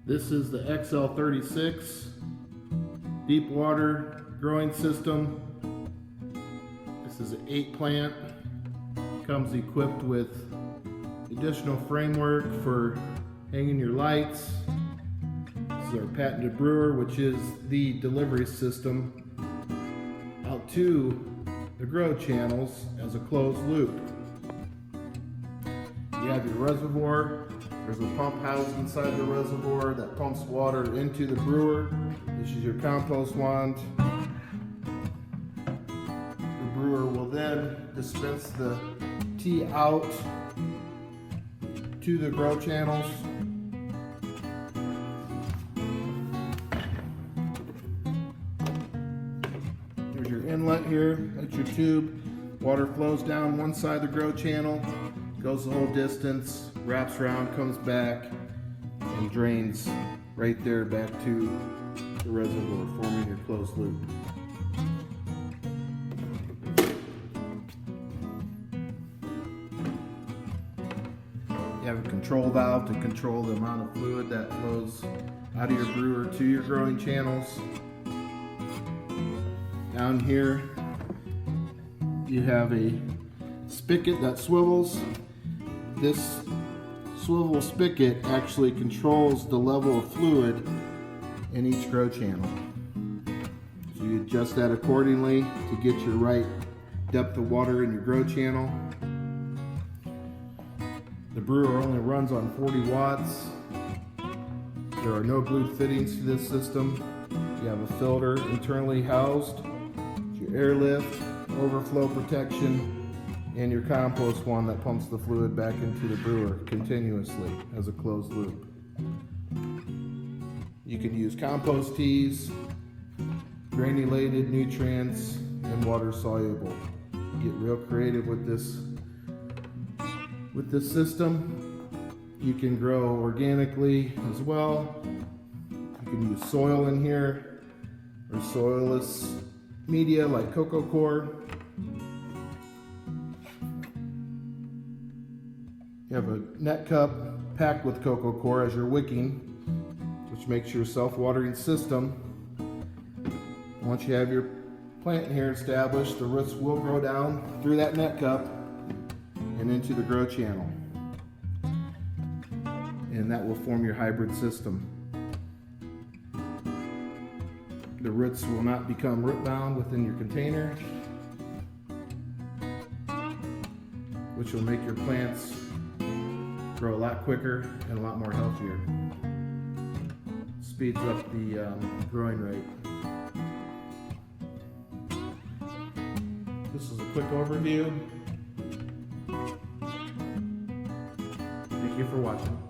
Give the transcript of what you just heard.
This is the XL36 deep water growing system. This is an 8-plant. Comes equipped with additional framework for hanging your lights. This is our patented brewer, which is the delivery system out to the grow channels as a closed loop. You have your reservoir. There's a pump housed inside the reservoir that pumps water into the brewer. This is your compost wand. The brewer will then dispense the tea out to the grow channels. There's your inlet here. That's your tube. Water flows down one side of the grow channel, goes the whole distance, wraps around, comes back, and drains right there back to the reservoir, forming your closed loop. You have a control valve to control the amount of fluid that flows out of your brewer to your growing channels. Down here, you have a spigot that swivels. This swivel spigot actually controls the level of fluid in each grow channel. So you adjust that accordingly to get your right depth of water in your grow channel. The brewer only runs on 40 watts. There are no glued fittings to this system. You have a filter internally housed, your airlift, overflow protection, and your compost one that pumps the fluid back into the brewer continuously as a closed loop. You can use compost teas, granulated nutrients, and water soluble. Get real creative with this system. You can grow organically as well. You can use soil in here or soilless media like cocoa coir. You have a net cup packed with cocoa coir as your wicking, which makes your self-watering system. Once you have your plant here established, the roots will grow down through that net cup and into the grow channel. And that will form your hybrid system. The roots will not become root bound within your container, which will make your plants grow a lot quicker and a lot more healthier. Speeds up the growing rate. This is a quick overview. Thank you for watching.